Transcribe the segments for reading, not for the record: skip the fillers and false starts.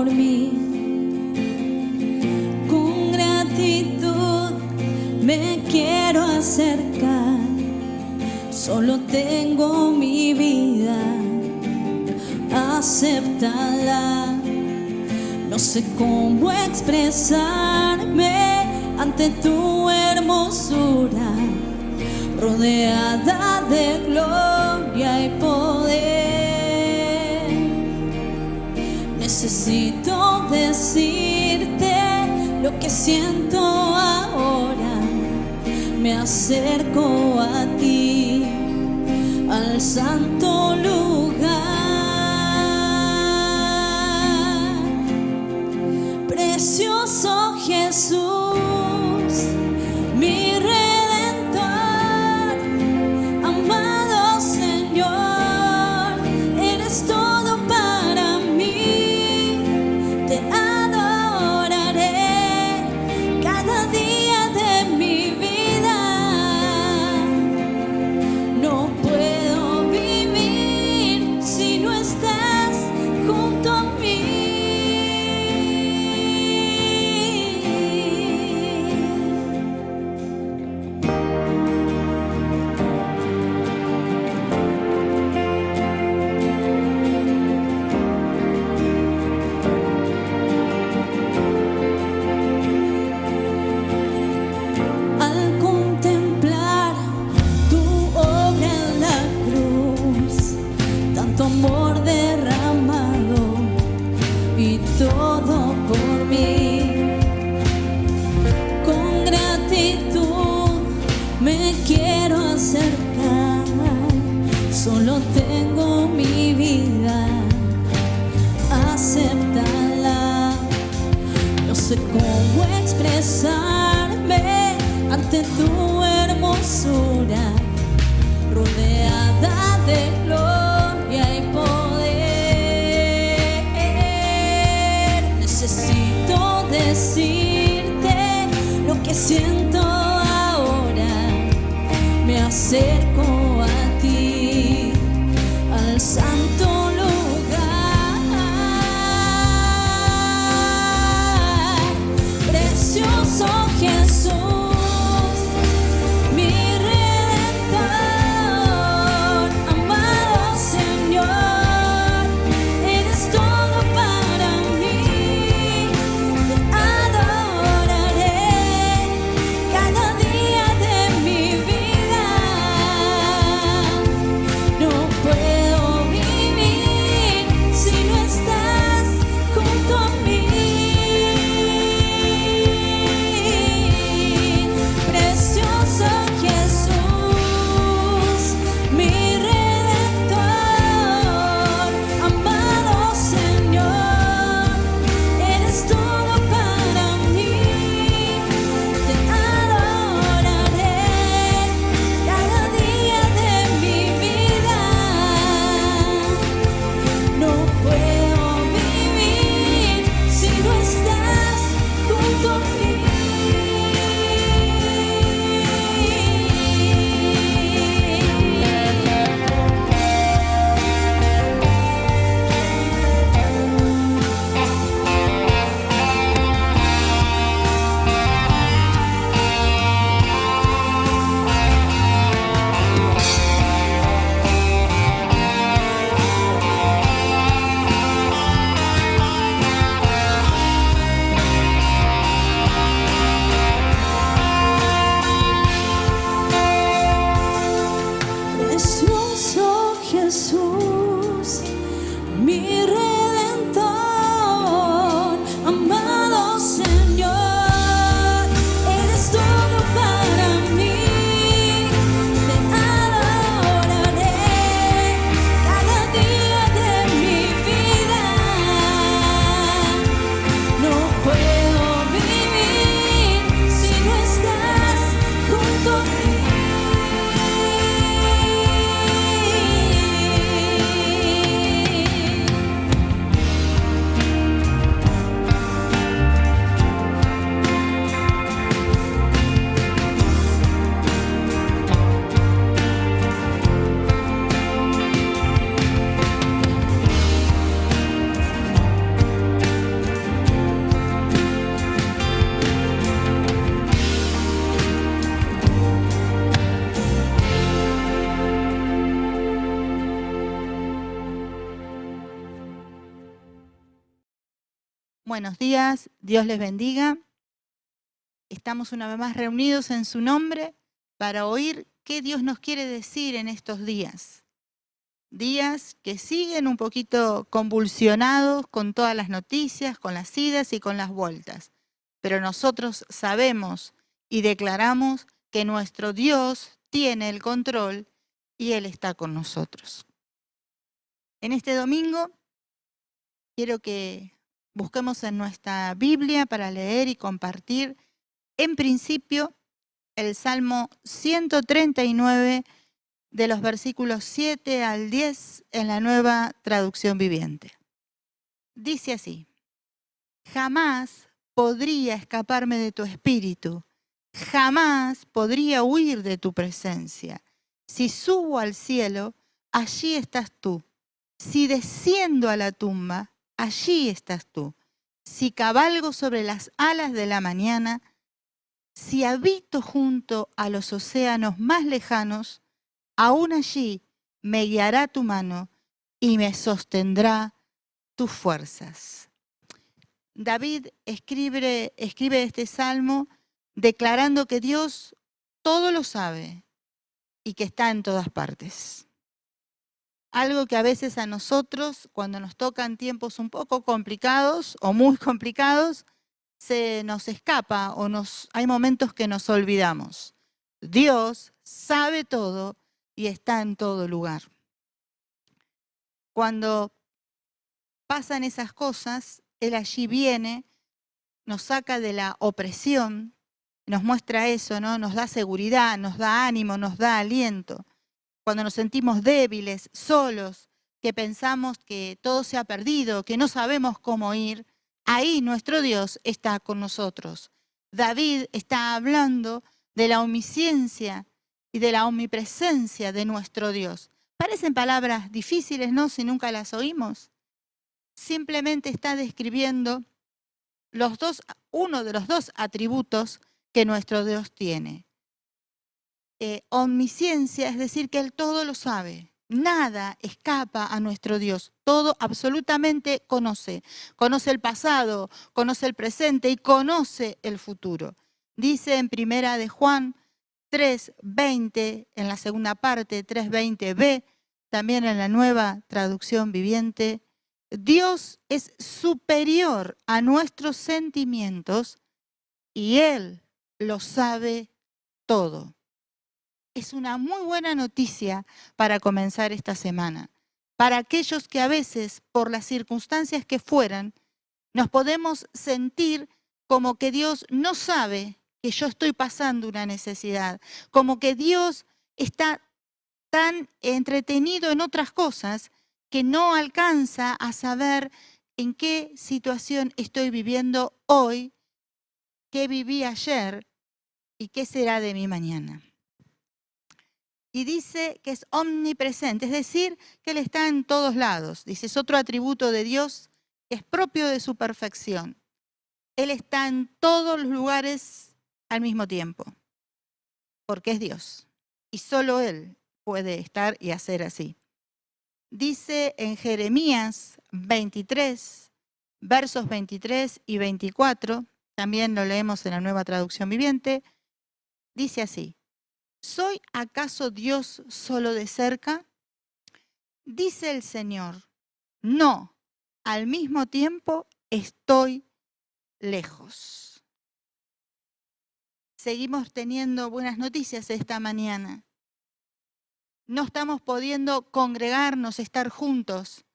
por mí. Con gratitud me quiero acercar. Solo tengo mi vida, acéptala. No sé cómo expresarme ante tu hermosura, rodeada de gloria y poder. Necesito decirte lo que siento ahora. Me acerco a ti, al santo lugar. Precioso Jesús, mi Redentor, amado Señor, eres todo para mí. Te adoraré cada día de mi vida. No puedo vivir si no estás junto a mí. Al contemplar tu obra en la cruz, tanto amor derramado y todo por mí. Con gratitud me quiero acercar. Solo tengo mi vida, acéptala. No sé cómo expresarme ante tu hermosura, rodeada de gloria y poder. Necesito decirte lo que siento ahora. Me acerco a ti, al santo lugar. Precioso Jesús, mi Redentor, amado Señor, eres todo para mí. Te adoraré cada día de mi vida. No puedo vivir si no estás junto a mí. buenos días, Dios les bendiga. Estamos una vez más reunidos en su nombre para oír qué Dios nos quiere decir en estos días. Días que siguen un poquito convulsionados con todas las noticias, con las idas y con las vueltas. Pero nosotros sabemos y declaramos que nuestro Dios tiene el control y Él está con nosotros. En este domingo quiero que busquemos en nuestra Biblia para leer y compartir, en principio, el Salmo 139 de los versículos 7 al 10 en la Nueva Traducción Viviente. Dice así: jamás podría escaparme de tu espíritu, jamás podría huir de tu presencia. Si subo al cielo, allí estás tú. Si desciendo a la tumba, allí estás tú. Si cabalgo sobre las alas de la mañana, si habito junto a los océanos más lejanos, aún allí me guiará tu mano y me sostendrá tus fuerzas. David escribe este salmo declarando que Dios todo lo sabe y que está en todas partes. Algo que a veces a nosotros, cuando nos tocan tiempos un poco complicados o muy complicados, se nos escapa o hay momentos que nos olvidamos. Dios sabe todo y está en todo lugar. Cuando pasan esas cosas, Él allí viene, nos saca de la opresión, nos muestra eso, ¿no? Nos da seguridad, nos da ánimo, nos da aliento. Cuando nos sentimos débiles, solos, que pensamos que todo se ha perdido, que no sabemos cómo ir, ahí nuestro Dios está con nosotros. David está hablando de la omnisciencia y de la omnipresencia de nuestro Dios. Parecen palabras difíciles, ¿no? Si nunca las oímos. Simplemente está describiendo uno de los dos atributos que nuestro Dios tiene. Omnisciencia, es decir, que Él todo lo sabe. Nada escapa a nuestro Dios. Todo absolutamente conoce. Conoce el pasado, conoce el presente y conoce el futuro. Dice en primera de Juan 3:20, en la segunda parte, 3:20b, también en la Nueva Traducción Viviente, Dios es superior a nuestros sentimientos y Él lo sabe todo. Es una muy buena noticia para comenzar esta semana. Para aquellos que a veces, por las circunstancias que fueran, nos podemos sentir como que Dios no sabe que yo estoy pasando una necesidad, como que Dios está tan entretenido en otras cosas que no alcanza a saber en qué situación estoy viviendo hoy, qué viví ayer y qué será de mi mañana. Y dice que es omnipresente, es decir, que Él está en todos lados. Dice, es otro atributo de Dios que es propio de su perfección. Él está en todos los lugares al mismo tiempo, porque es Dios. Y solo Él puede estar y hacer así. Dice en Jeremías 23, versos 23 y 24, también lo leemos en la Nueva Traducción Viviente, dice así: ¿soy acaso Dios solo de cerca? Dice el Señor, no, al mismo tiempo estoy lejos. Seguimos teniendo buenas noticias esta mañana. No estamos pudiendo congregarnos, estar juntos,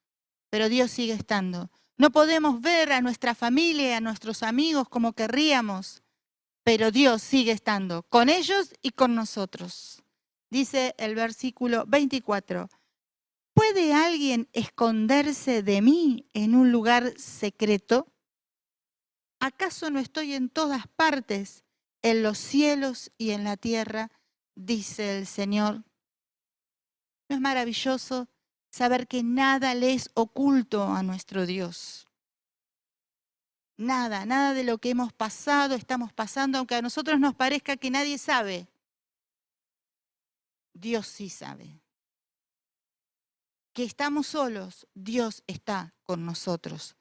pero Dios sigue estando. No podemos ver a nuestra familia, a nuestros amigos como querríamos, pero Dios sigue estando con ellos y con nosotros. Dice el versículo 24, ¿puede alguien esconderse de mí en un lugar secreto? ¿Acaso no estoy en todas partes, en los cielos y en la tierra? Dice el Señor. ¿No es maravilloso saber que nada le es oculto a nuestro Dios? Nada, nada de lo que hemos pasado, estamos pasando, aunque a nosotros nos parezca que nadie sabe. Dios sí sabe. Que estamos solos, Dios está con nosotros.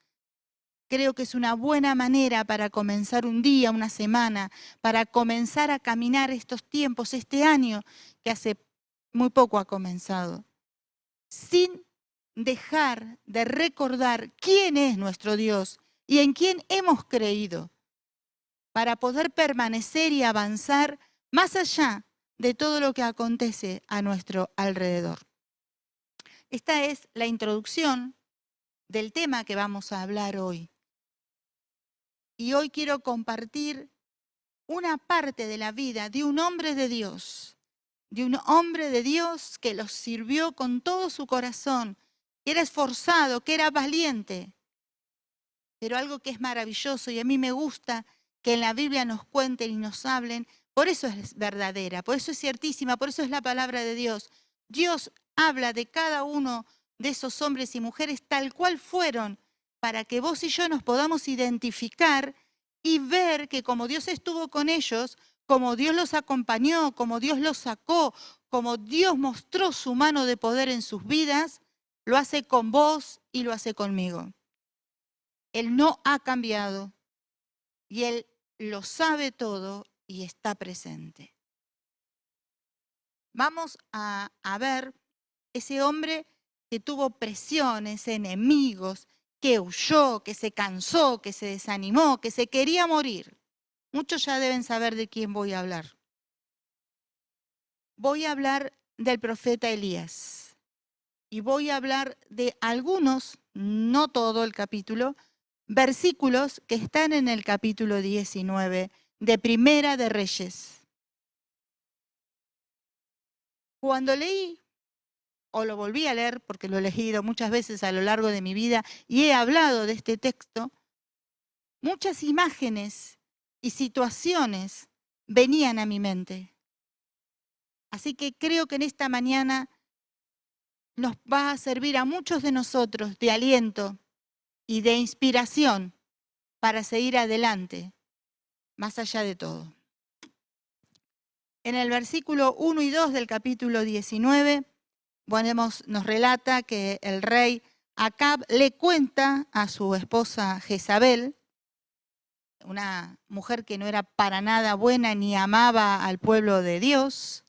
creo que es una buena manera para comenzar un día, una semana, para comenzar a caminar estos tiempos, este año que hace muy poco ha comenzado, sin dejar de recordar quién es nuestro Dios y en quién hemos creído, para poder permanecer y avanzar más allá de todo lo que acontece a nuestro alrededor. Esta es la introducción del tema que vamos a hablar hoy. Y hoy quiero compartir una parte de la vida de un hombre de Dios que los sirvió con todo su corazón, que era esforzado, que era valiente. Pero algo que es maravilloso y a mí me gusta que en la Biblia nos cuenten y nos hablen, por eso es verdadera, por eso es ciertísima, por eso es la palabra de Dios. Dios habla de cada uno de esos hombres y mujeres tal cual fueron, para que vos y yo nos podamos identificar y ver que como Dios estuvo con ellos, como Dios los acompañó, como Dios los sacó, como Dios mostró su mano de poder en sus vidas, lo hace con vos y lo hace conmigo. Él no ha cambiado y Él lo sabe todo y está presente. Vamos a ver ese hombre que tuvo presiones, enemigos, que huyó, que se cansó, que se desanimó, que se quería morir. Muchos ya deben saber de quién voy a hablar. Voy a hablar del profeta Elías y voy a hablar de algunos, no todo el capítulo, versículos que están en el capítulo 19 de Primera de Reyes. Cuando leí, o lo volví a leer, porque lo he leído muchas veces a lo largo de mi vida y he hablado de este texto, muchas imágenes y situaciones venían a mi mente. Así que creo que en esta mañana nos va a servir a muchos de nosotros de aliento y de inspiración para seguir adelante, más allá de todo. En el versículo 1 y 2 del capítulo 19, nos relata que el rey Acab le cuenta a su esposa Jezabel, una mujer que no era para nada buena ni amaba al pueblo de Dios,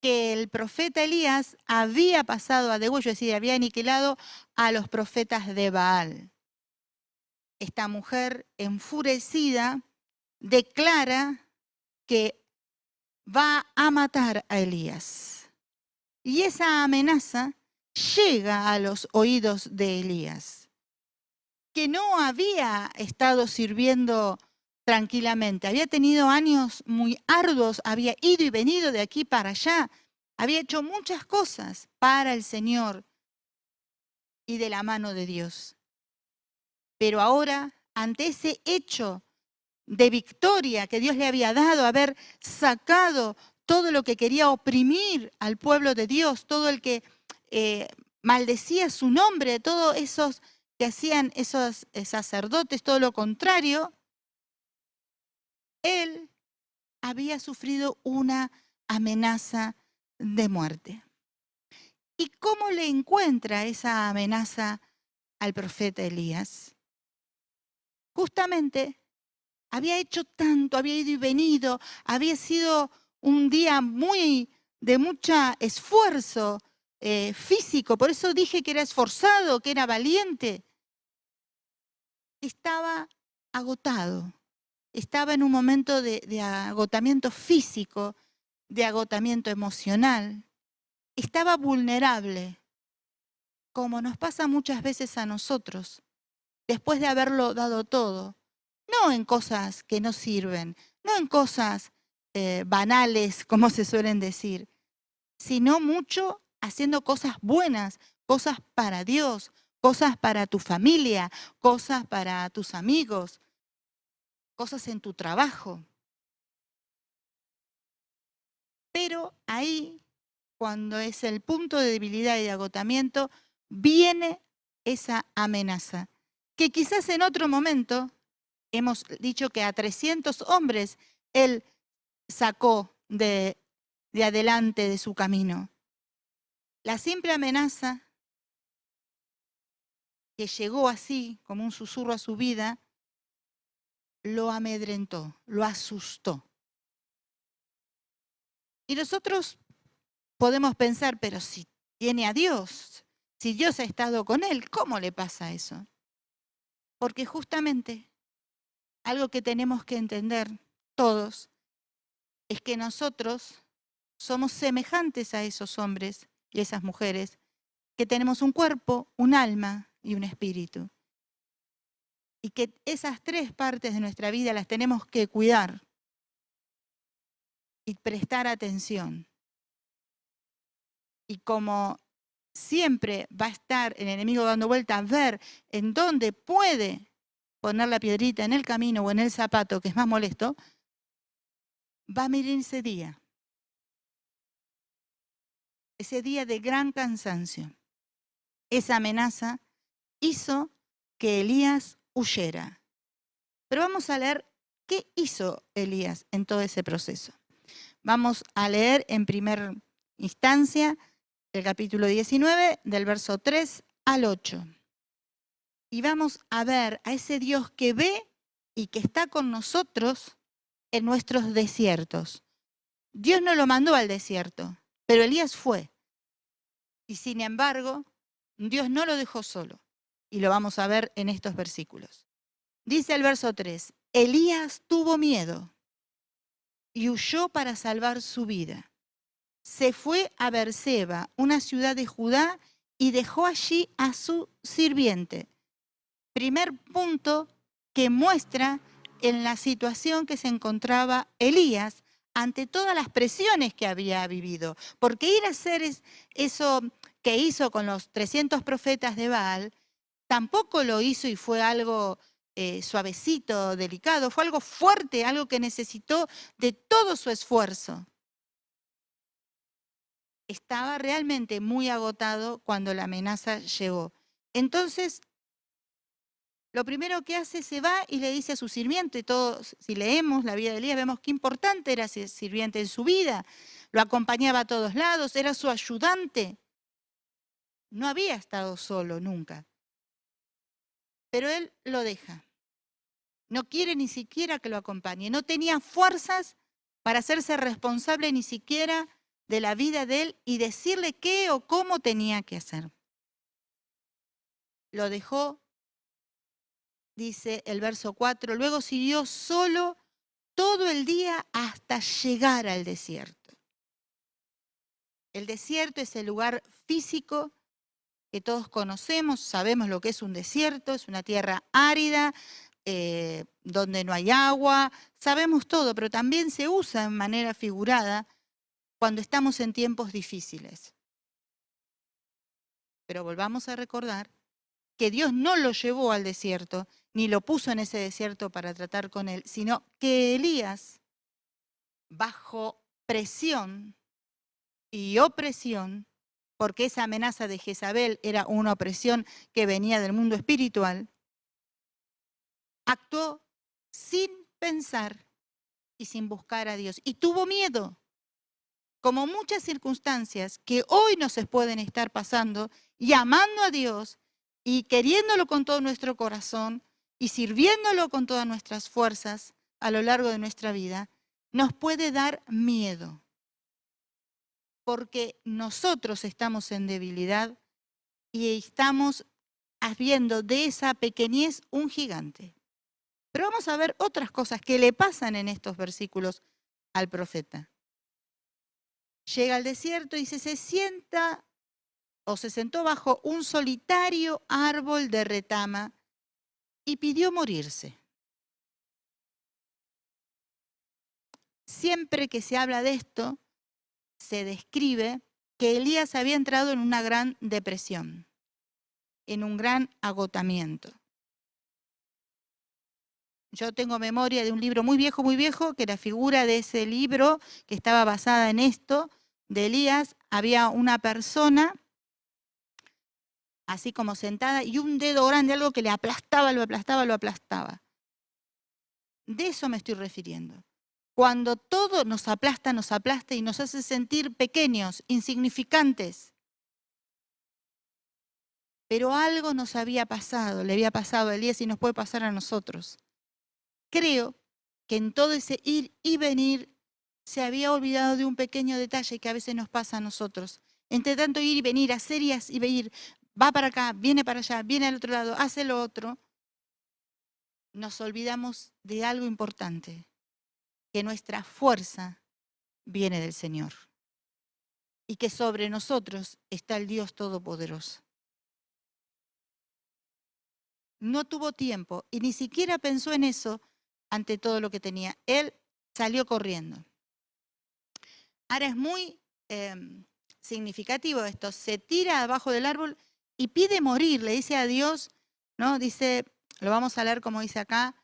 que el profeta Elías había pasado a degüello, es decir, había aniquilado a los profetas de Baal. Esta mujer enfurecida declara que va a matar a Elías. Y esa amenaza llega a los oídos de Elías, que no había estado sirviendo tranquilamente, había tenido años muy arduos, había ido y venido de aquí para allá, había hecho muchas cosas para el Señor y de la mano de Dios. Pero ahora, ante ese hecho de victoria que Dios le había dado, haber sacado todo lo que quería oprimir al pueblo de Dios, todo el que maldecía su nombre, todos esos que hacían esos sacerdotes, todo lo contrario, él había sufrido una amenaza de muerte. ¿Y cómo le encuentra esa amenaza al profeta Elías? Justamente había hecho tanto, había ido y venido, había sido un día de mucho esfuerzo físico, por eso dije que era esforzado, que era valiente. Estaba agotado, estaba en un momento de agotamiento físico, de agotamiento emocional, estaba vulnerable, como nos pasa muchas veces a nosotros, después de haberlo dado todo. No en cosas que no sirven, no en cosas banales, como se suelen decir, sino mucho haciendo cosas buenas, cosas para Dios, cosas para tu familia, cosas para tus amigos, cosas en tu trabajo. Pero ahí, cuando es el punto de debilidad y de agotamiento, viene esa amenaza, que quizás en otro momento hemos dicho que a 300 hombres él sacó de adelante de su camino. La simple amenaza que llegó así, como un susurro a su vida, lo amedrentó, lo asustó. Y nosotros podemos pensar, pero si tiene a Dios, si Dios ha estado con él, ¿cómo le pasa eso? Porque justamente algo que tenemos que entender todos es que nosotros somos semejantes a esos hombres y esas mujeres, que tenemos un cuerpo, un alma y un espíritu. Y que esas tres partes de nuestra vida las tenemos que cuidar y prestar atención. Y como siempre va a estar el enemigo dando vuelta a ver en dónde puede poner la piedrita en el camino o en el zapato, que es más molesto, va a venir ese día de gran cansancio. Esa amenaza hizo que Elías huyera. Pero vamos a leer qué hizo Elías en todo ese proceso. Vamos a leer en primera instancia el capítulo 19, del verso 3 al 8. Y vamos a ver a ese Dios que ve y que está con nosotros en nuestros desiertos. Dios no lo mandó al desierto, pero Elías fue. Y sin embargo, Dios no lo dejó solo. Y lo vamos a ver en estos versículos. Dice el verso 3, Elías tuvo miedo y huyó para salvar su vida. Se fue a Beerseba, una ciudad de Judá, y dejó allí a su sirviente. Primer punto que muestra en la situación que se encontraba Elías ante todas las presiones que había vivido. Porque ir a hacer eso que hizo con los 300 profetas de Baal, tampoco lo hizo y fue algo suavecito, delicado, fue algo fuerte, algo que necesitó de todo su esfuerzo. Estaba realmente muy agotado cuando la amenaza llegó. Entonces, lo primero que hace, se va y le dice a su sirviente, todos, si leemos la vida de Elías, vemos qué importante era ese sirviente en su vida. Lo acompañaba a todos lados, era su ayudante. No había estado solo nunca. Pero él lo deja. No quiere ni siquiera que lo acompañe. No tenía fuerzas para hacerse responsable ni siquiera de la vida de él y decirle qué o cómo tenía que hacer. Lo dejó, dice el verso 4, luego siguió solo todo el día hasta llegar al desierto. El desierto es el lugar físico que todos conocemos, sabemos lo que es un desierto, es una tierra árida, donde no hay agua, sabemos todo, pero también se usa en manera figurada cuando estamos en tiempos difíciles. Pero volvamos a recordar que Dios no lo llevó al desierto, ni lo puso en ese desierto para tratar con él, sino que Elías, bajo presión y opresión, porque esa amenaza de Jezabel era una opresión que venía del mundo espiritual, actuó sin pensar y sin buscar a Dios. Y tuvo miedo, como muchas circunstancias que hoy nos pueden estar pasando, y amando a Dios y queriéndolo con todo nuestro corazón y sirviéndolo con todas nuestras fuerzas a lo largo de nuestra vida, nos puede dar miedo. Porque nosotros estamos en debilidad y estamos haciendo de esa pequeñez un gigante. Pero vamos a ver otras cosas que le pasan en estos versículos al profeta. Llega al desierto y se sienta o se sentó bajo un solitario árbol de retama y pidió morirse. Siempre que se habla de esto, se describe que Elías había entrado en una gran depresión, en un gran agotamiento. Yo tengo memoria de un libro muy viejo, que la figura de ese libro, que estaba basada en esto, de Elías, había una persona así como sentada y un dedo grande, algo que le aplastaba, lo aplastaba, lo aplastaba. De eso me estoy refiriendo. Cuando todo nos aplasta y nos hace sentir pequeños, insignificantes. pero algo nos había pasado, le había pasado a Elías y nos puede pasar a nosotros. Creo que en todo ese ir y venir se había olvidado de un pequeño detalle que a veces nos pasa a nosotros. Entre tanto ir y venir, hacer y venir, va para acá, viene para allá, viene al otro lado, hace lo otro, nos olvidamos de algo importante, que nuestra fuerza viene del Señor y que sobre nosotros está el Dios Todopoderoso. No tuvo tiempo y ni siquiera pensó en eso ante todo lo que tenía. Él salió corriendo. Ahora es muy significativo esto. Se tira abajo del árbol y pide morir. Le dice a Dios, ¿no? Dice, lo vamos a leer como dice acá.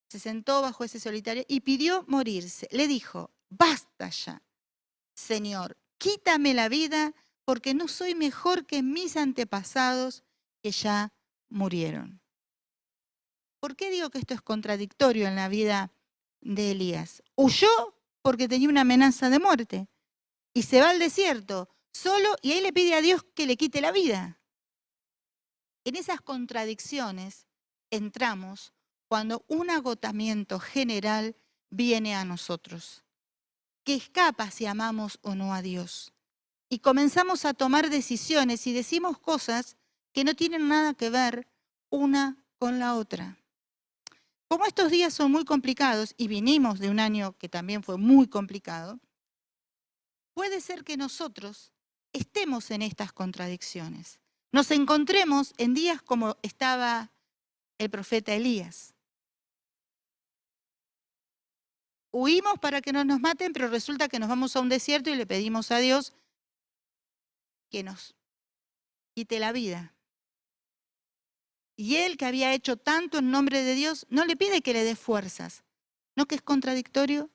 Se sentó bajo ese solitario y pidió morirse. Le dijo, basta ya, Señor, quítame la vida porque no soy mejor que mis antepasados que ya murieron. ¿Por qué digo que esto es contradictorio en la vida de Elías? Huyó porque tenía una amenaza de muerte y se va al desierto solo y ahí le pide a Dios que le quite la vida. En esas contradicciones entramos cuando un agotamiento general viene a nosotros, que escapa si amamos o no a Dios. Y comenzamos a tomar decisiones y decimos cosas que no tienen nada que ver una con la otra. Como estos días son muy complicados y vinimos de un año que también fue muy complicado, puede ser que nosotros estemos en estas contradicciones. Nos encontremos en días como estaba el profeta Elías. Huimos para que no nos maten, pero resulta que nos vamos a un desierto y le pedimos a Dios que nos quite la vida. Y él, que había hecho tanto en nombre de Dios, no le pide que le dé fuerzas. ¿No que es contradictorio?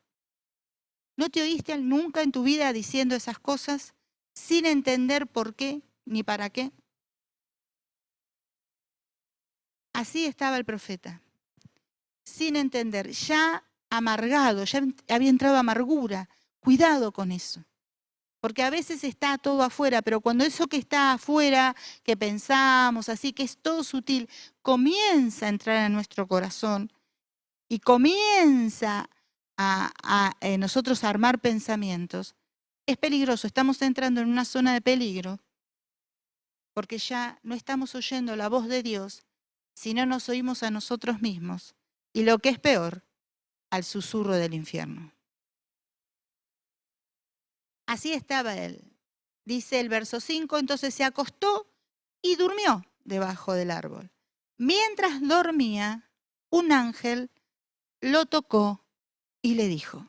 ¿No te oíste nunca en tu vida diciendo esas cosas sin entender por qué ni para qué? Así estaba el profeta, sin entender, ya amargado, ya había entrado amargura. Cuidado con eso. Porque a veces está todo afuera, pero cuando eso que está afuera, que pensamos así, que es todo sutil, comienza a entrar en nuestro corazón y comienza a nosotros a armar pensamientos, es peligroso. Estamos entrando en una zona de peligro porque ya no estamos oyendo la voz de Dios, sino nos oímos a nosotros mismos. Y lo que es peor, al susurro del infierno. Así estaba él. Dice el verso 5, entonces se acostó y durmió debajo del árbol. Mientras dormía, un ángel lo tocó y le dijo,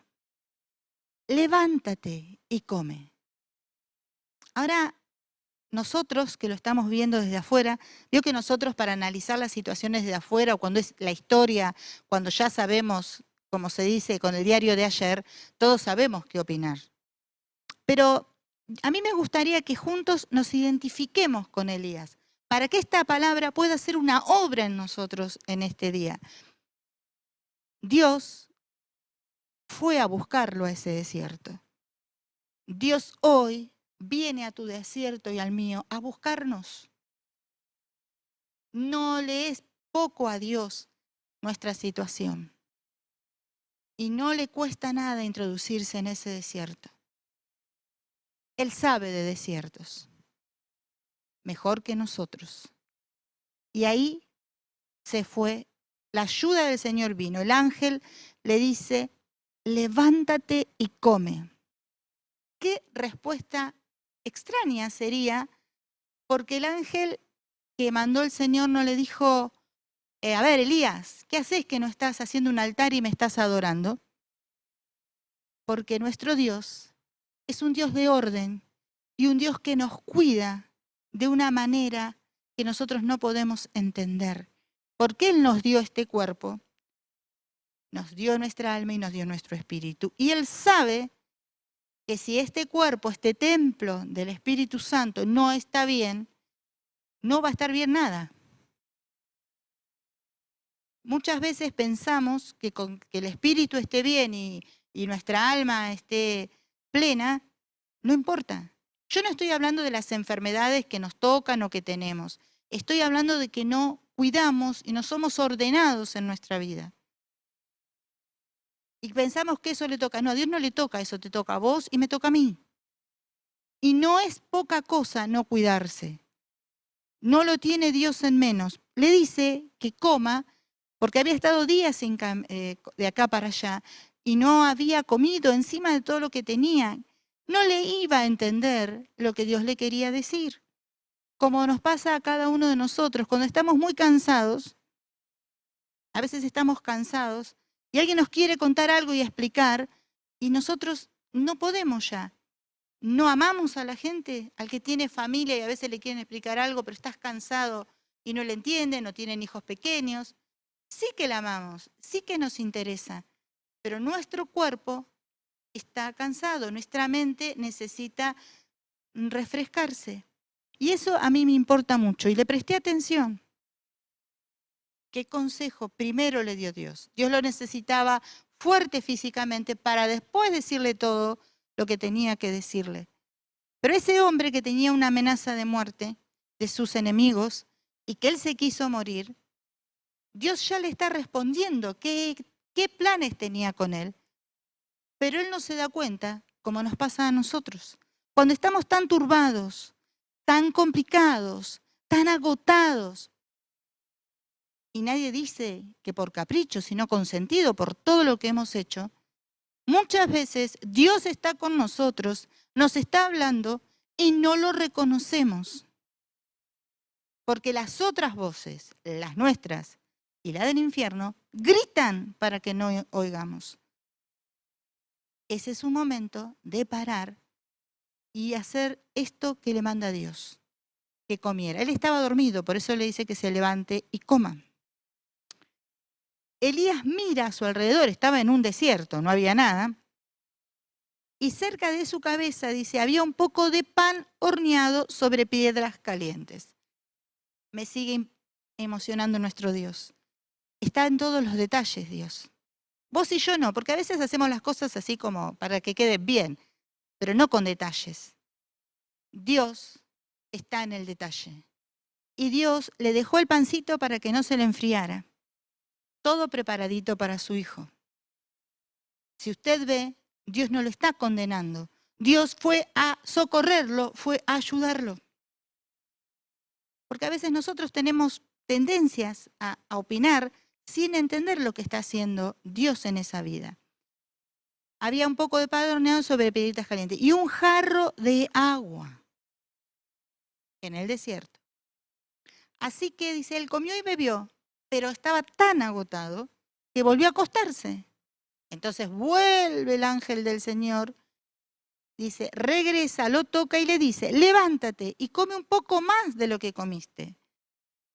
levántate y come. Ahora, nosotros que lo estamos viendo desde afuera, veo que nosotros para analizar las situaciones desde afuera o cuando es la historia, cuando ya sabemos, como se dice con el diario de ayer, todos sabemos qué opinar. Pero a mí me gustaría que juntos nos identifiquemos con Elías, para que esta palabra pueda ser una obra en nosotros en este día. Dios fue a buscarlo a ese desierto. Dios hoy viene a tu desierto y al mío a buscarnos. No le es poco a Dios nuestra situación. Y no le cuesta nada introducirse en ese desierto. Él sabe de desiertos, mejor que nosotros. Y ahí se fue, la ayuda del Señor vino. El ángel le dice, levántate y come. ¿Qué respuesta extraña sería? Porque el ángel que mandó el Señor no le dijo, a ver, Elías, ¿qué haces que no estás haciendo un altar y me estás adorando? Porque nuestro Dios es un Dios de orden y un Dios que nos cuida de una manera que nosotros no podemos entender. Porque Él nos dio este cuerpo, nos dio nuestra alma y nos dio nuestro espíritu. Y Él sabe que si este cuerpo, este templo del Espíritu Santo no está bien, no va a estar bien nada. Muchas veces pensamos que con que el espíritu esté bien y nuestra alma esté plena, no importa. Yo no estoy hablando de las enfermedades que nos tocan o que tenemos. Estoy hablando de que no cuidamos y no somos ordenados en nuestra vida. Y pensamos que eso le toca. No, a Dios no le toca eso, te toca a vos y me toca a mí. Y no es poca cosa no cuidarse. No lo tiene Dios en menos. Le dice que coma, porque había estado días de acá para allá y no había comido encima de todo lo que tenía. No le iba a entender lo que Dios le quería decir. Como nos pasa a cada uno de nosotros, cuando estamos muy cansados, a veces estamos cansados y alguien nos quiere contar algo y explicar y nosotros no podemos ya. No amamos a la gente, al que tiene familia y a veces le quieren explicar algo, pero estás cansado y no le entienden, no tienen hijos pequeños. Sí que la amamos, sí que nos interesa, pero nuestro cuerpo está cansado, nuestra mente necesita refrescarse. Y eso a mí me importa mucho y le presté atención. ¿Qué consejo primero le dio Dios? Dios lo necesitaba fuerte físicamente para después decirle todo lo que tenía que decirle. Pero ese hombre que tenía una amenaza de muerte de sus enemigos y que él se quiso morir, Dios ya le está respondiendo qué planes tenía con él. Pero él no se da cuenta, como nos pasa a nosotros. Cuando estamos tan turbados, tan complicados, tan agotados, y nadie dice que por capricho, sino con sentido, por todo lo que hemos hecho, muchas veces Dios está con nosotros, nos está hablando y no lo reconocemos. Porque las otras voces, las nuestras y la del infierno, gritan para que no oigamos. Ese es un momento de parar y hacer esto que le manda Dios, que comiera. Él estaba dormido, por eso le dice que se levante y coma. Elías mira a su alrededor, estaba en un desierto, no había nada, y cerca de su cabeza, dice, había un poco de pan horneado sobre piedras calientes. Me sigue emocionando nuestro Dios. Está en todos los detalles, Dios. Vos y yo no, porque a veces hacemos las cosas así como para que queden bien, pero no con detalles. Dios está en el detalle. Y Dios le dejó el pancito para que no se le enfriara. Todo preparadito para su hijo. Si usted ve, Dios no lo está condenando. Dios fue a socorrerlo, fue a ayudarlo. Porque a veces nosotros tenemos tendencias a opinar sin entender lo que está haciendo Dios en esa vida. Había un poco de pan horneado sobre piedritas calientes y un jarro de agua en el desierto. Así que, dice, él comió y bebió, pero estaba tan agotado que volvió a acostarse. Entonces vuelve el ángel del Señor, dice, regresa, lo toca y le dice, levántate y come un poco más de lo que comiste.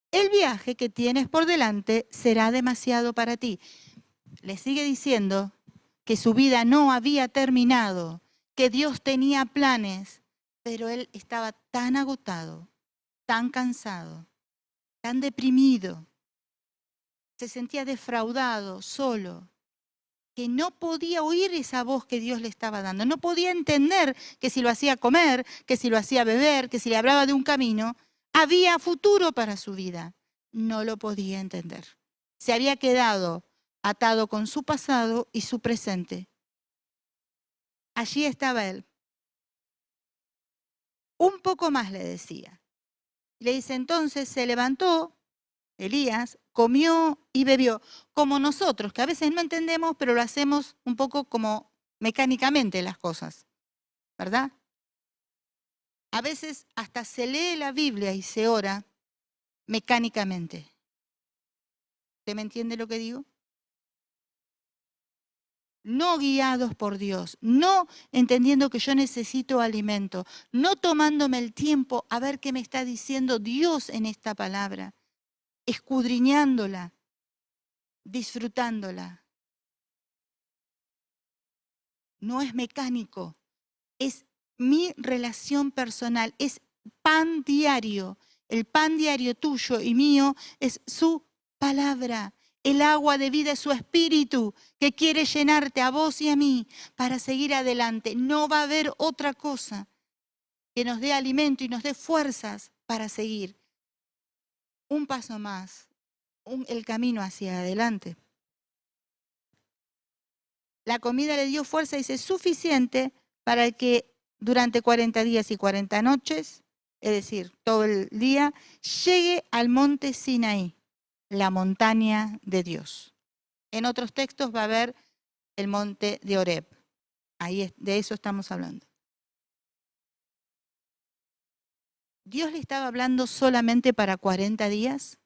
El viaje que tienes por delante será demasiado para ti. Le sigue diciendo que su vida no había terminado, que Dios tenía planes, pero él estaba tan agotado, tan cansado, tan deprimido, se sentía defraudado, solo, que no podía oír esa voz que Dios le estaba dando, no podía entender que si lo hacía comer, que si lo hacía beber, que si le hablaba de un camino, había futuro para su vida. No lo podía entender. Se había quedado atado con su pasado y su presente. Allí estaba él. Un poco más le decía. Le dice, entonces se levantó, Elías, comió y bebió, como nosotros, que a veces no entendemos, pero lo hacemos un poco como mecánicamente las cosas, ¿verdad? A veces hasta se lee la Biblia y se ora mecánicamente. ¿Usted me entiende lo que digo? No guiados por Dios, no entendiendo que yo necesito alimento, no tomándome el tiempo a ver qué me está diciendo Dios en esta palabra, escudriñándola, disfrutándola. No es mecánico, es mi relación personal, es pan diario. El pan diario tuyo y mío es su palabra. El agua de vida es su espíritu que quiere llenarte a vos y a mí para seguir adelante. No va a haber otra cosa. que nos dé alimento y nos dé fuerzas para seguir un paso más, el camino hacia adelante. La comida le dio fuerza, dice, suficiente para que durante 40 días y 40 noches, es decir, todo el día, llegue al monte Sinaí, la montaña de Dios. En otros textos va a haber el monte de Horeb. Ahí de eso estamos hablando. ¿Dios le estaba hablando solamente para 40 días?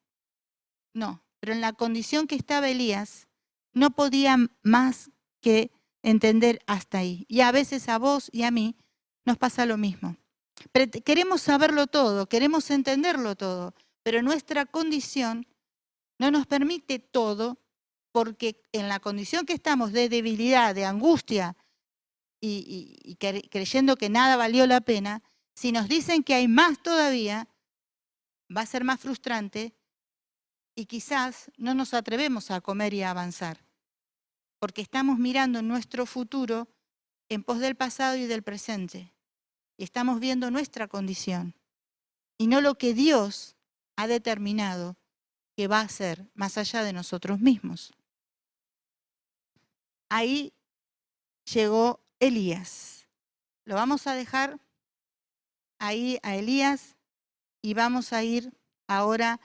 No, pero en la condición que estaba Elías, no podía más que entender hasta ahí. Y a veces a vos y a mí nos pasa lo mismo. Queremos saberlo todo, queremos entenderlo todo, pero nuestra condición no nos permite todo, porque en la condición que estamos de debilidad, de angustia y creyendo que nada valió la pena, si nos dicen que hay más todavía, va a ser más frustrante y quizás no nos atrevemos a comer y a avanzar, porque estamos mirando nuestro futuro en pos del pasado y del presente, y estamos viendo nuestra condición, y no lo que Dios ha determinado que va a ser más allá de nosotros mismos. Ahí llegó Elías. Lo vamos a dejar ahí a Elías y vamos a ir ahora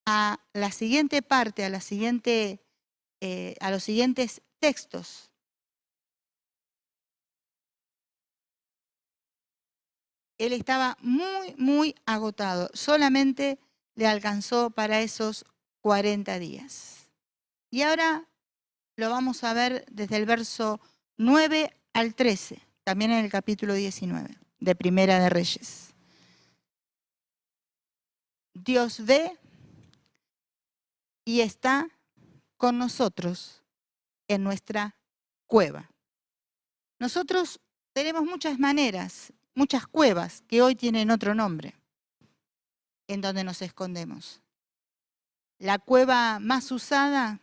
a la siguiente parte, a los siguientes textos. Él estaba muy, muy agotado. Solamente le alcanzó para esos 40 días. Y ahora lo vamos a ver desde el verso 9 al 13, también en el capítulo 19 de Primera de Reyes. Dios ve y está con nosotros en nuestra cueva. Nosotros tenemos muchas maneras, muchas cuevas que hoy tienen otro nombre, en donde nos escondemos. La cueva más usada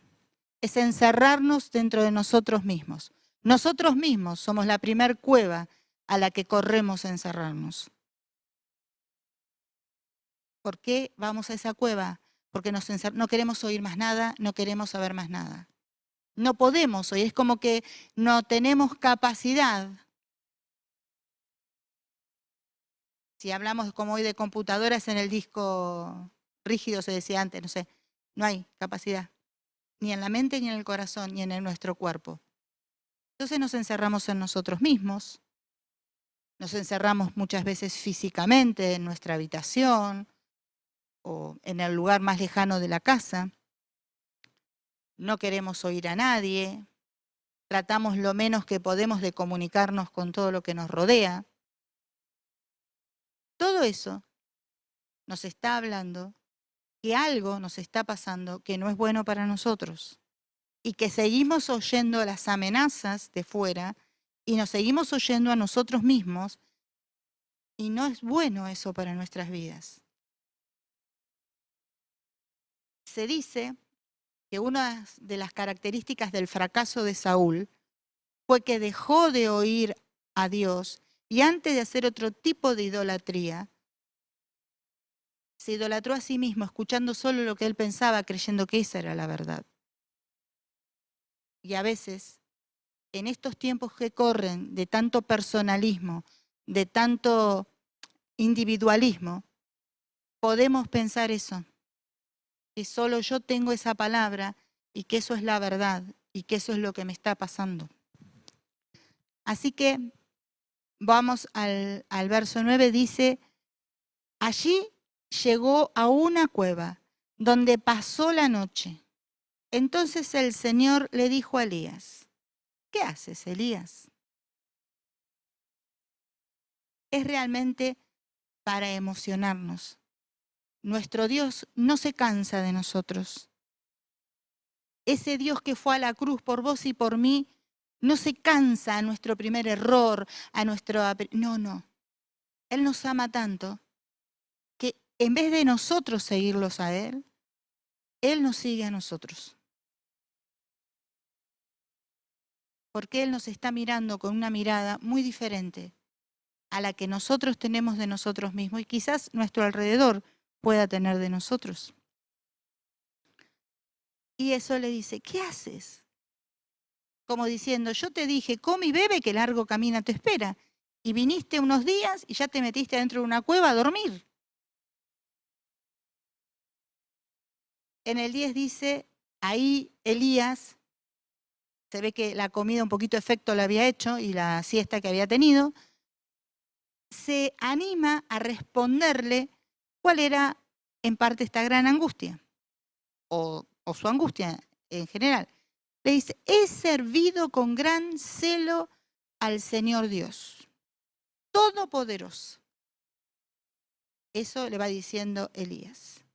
es encerrarnos dentro de nosotros mismos. Nosotros mismos somos la primer cueva a la que corremos a encerrarnos. ¿Por qué vamos a esa cueva? Porque no queremos oír más nada, no queremos saber más nada. No podemos oír, es como que no tenemos capacidad. Si hablamos como hoy de computadoras en el disco rígido, se decía antes, no sé, no hay capacidad, ni en la mente, ni en el corazón, ni en nuestro cuerpo. Entonces nos encerramos en nosotros mismos, nos encerramos muchas veces físicamente en nuestra habitación o en el lugar más lejano de la casa. No queremos oír a nadie, tratamos lo menos que podemos de comunicarnos con todo lo que nos rodea. Todo eso nos está hablando que algo nos está pasando que no es bueno para nosotros y que seguimos oyendo las amenazas de fuera y nos seguimos oyendo a nosotros mismos y no es bueno eso para nuestras vidas. Se dice que una de las características del fracaso de Saúl fue que dejó de oír a Dios y antes de hacer otro tipo de idolatría, se idolatró a sí mismo, escuchando solo lo que él pensaba, creyendo que esa era la verdad. Y a veces, en estos tiempos que corren de tanto personalismo, de tanto individualismo, podemos pensar eso, que solo yo tengo esa palabra y que eso es la verdad y que eso es lo que me está pasando. Así que vamos al verso 9, dice, allí llegó a una cueva donde pasó la noche. Entonces el Señor le dijo a Elías, ¿qué haces, Elías? Es realmente para emocionarnos. Nuestro Dios no se cansa de nosotros. Ese Dios que fue a la cruz por vos y por mí, no se cansa a nuestro primer error, a nuestro... No. Él nos ama tanto que en vez de nosotros seguirlos a Él nos sigue a nosotros. Porque Él nos está mirando con una mirada muy diferente a la que nosotros tenemos de nosotros mismos y quizás nuestro alrededor pueda tener de nosotros. Y eso le dice, ¿qué haces? Como diciendo, yo te dije, come y bebe que largo camino te espera. Y viniste unos días y ya te metiste dentro de una cueva a dormir. En el 10 dice, ahí Elías, se ve que la comida un poquito efecto le había hecho y la siesta que había tenido, se anima a responderle cuál era en parte esta gran angustia, o su angustia en general. Le dice, he servido con gran celo al Señor Dios, Todopoderoso. Eso le va diciendo Elías.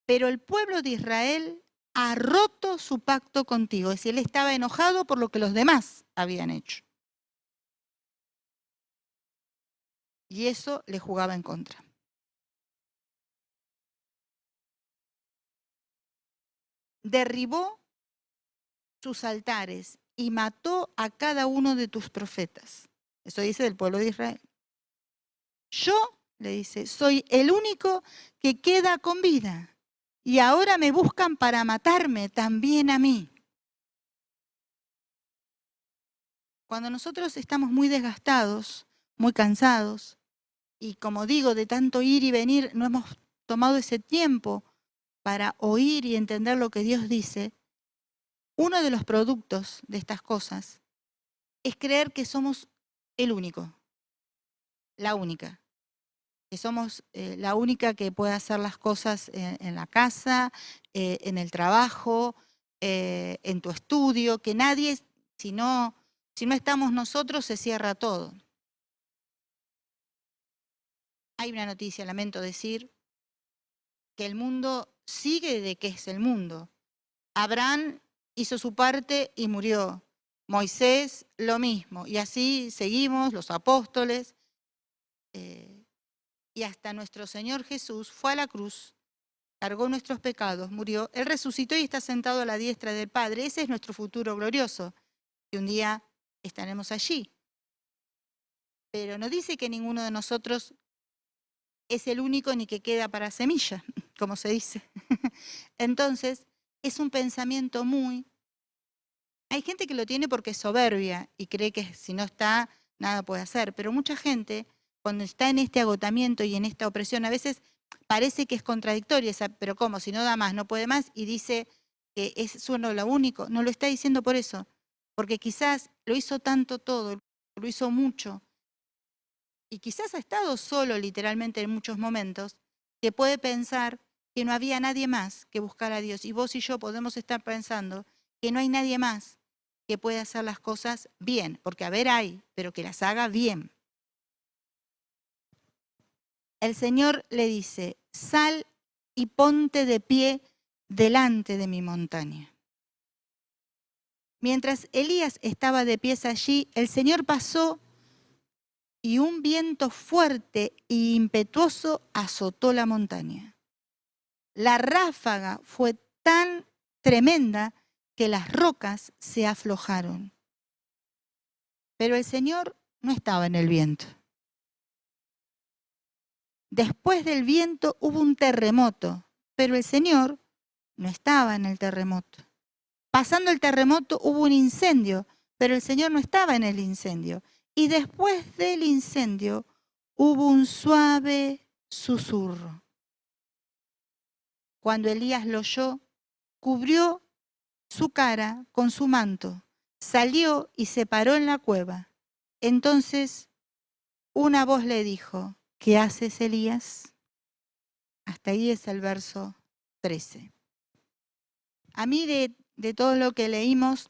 Pero el pueblo de Israel ha roto su pacto contigo. Es decir, él estaba enojado por lo que los demás habían hecho. Y eso le jugaba en contra. Derribó sus altares y mató a cada uno de tus profetas. Eso dice del pueblo de Israel. Yo, le dice, soy el único que queda con vida. Y ahora me buscan para matarme también a mí. Cuando nosotros estamos muy desgastados, muy cansados, y como digo, de tanto ir y venir, no hemos tomado ese tiempo para oír y entender lo que Dios dice, uno de los productos de estas cosas es creer que somos el único, la única, que somos la única que puede hacer las cosas en la casa, en el trabajo, en tu estudio, que nadie, si no estamos nosotros, se cierra todo. Hay una noticia, lamento decir, que el mundo sigue de que es el mundo. Abraham hizo su parte y murió. Moisés, lo mismo. Y así seguimos, los apóstoles. Y hasta nuestro Señor Jesús fue a la cruz, cargó nuestros pecados, murió. Él resucitó y está sentado a la diestra del Padre. Ese es nuestro futuro glorioso. Y un día estaremos allí. Pero no dice que ninguno de nosotros es el único ni que queda para semilla, como se dice. Entonces, es un pensamiento muy... Hay gente que lo tiene porque es soberbia y cree que si no está, nada puede hacer. Pero mucha gente, cuando está en este agotamiento y en esta opresión, a veces parece que es contradictoria, pero ¿cómo? Si no da más, no puede más, y dice que es uno lo único. No lo está diciendo por eso, porque quizás lo hizo tanto todo, lo hizo mucho, y quizás ha estado solo literalmente en muchos momentos, que puede pensar que no había nadie más que buscar a Dios. Y vos y yo podemos estar pensando que no hay nadie más que pueda hacer las cosas bien, porque a ver hay, pero que las haga bien. El Señor le dice, sal y ponte de pie delante de mi montaña. Mientras Elías estaba de pies allí, el Señor pasó y un viento fuerte e impetuoso azotó la montaña. La ráfaga fue tan tremenda que las rocas se aflojaron. Pero el Señor no estaba en el viento. Después del viento hubo un terremoto, pero el Señor no estaba en el terremoto. Pasando el terremoto hubo un incendio, pero el Señor no estaba en el incendio. Y después del incendio hubo un suave susurro. Cuando Elías lo oyó, cubrió su cara con su manto, salió y se paró en la cueva. Entonces una voz le dijo, ¿qué haces, Elías? Hasta ahí es el verso 13. A mí de todo lo que leímos,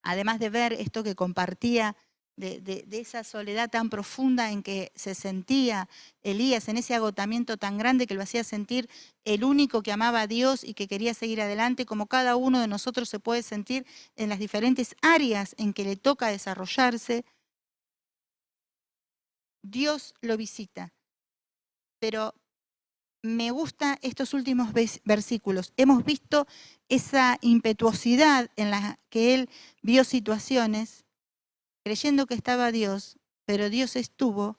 además de ver esto que compartía, de esa soledad tan profunda en que se sentía Elías, en ese agotamiento tan grande que lo hacía sentir el único que amaba a Dios y que quería seguir adelante, como cada uno de nosotros se puede sentir en las diferentes áreas en que le toca desarrollarse, Dios lo visita. Pero me gustan estos últimos versículos. Hemos visto esa impetuosidad en la que él vio situaciones. creyendo que estaba Dios, pero Dios estuvo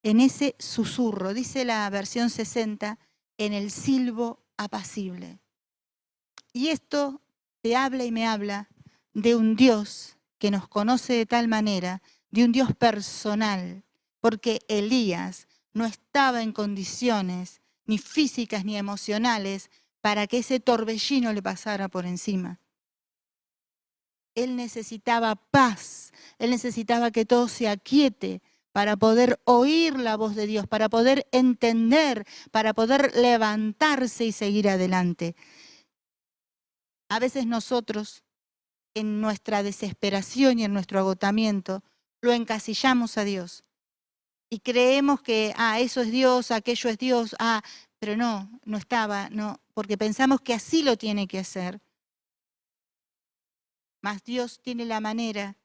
en ese susurro, dice la versión 60, en el silbo apacible. Y esto te habla y me habla de un Dios que nos conoce de tal manera, de un Dios personal, porque Elías no estaba en condiciones ni físicas ni emocionales para que ese torbellino le pasara por encima. Él necesitaba paz, él necesitaba que todo se aquiete para poder oír la voz de Dios, para poder entender, para poder levantarse y seguir adelante. A veces nosotros, en nuestra desesperación y en nuestro agotamiento, lo encasillamos a Dios y creemos que, eso es Dios, aquello es Dios, pero no estaba, no, porque pensamos que así lo tiene que hacer. Mas Dios tiene la manera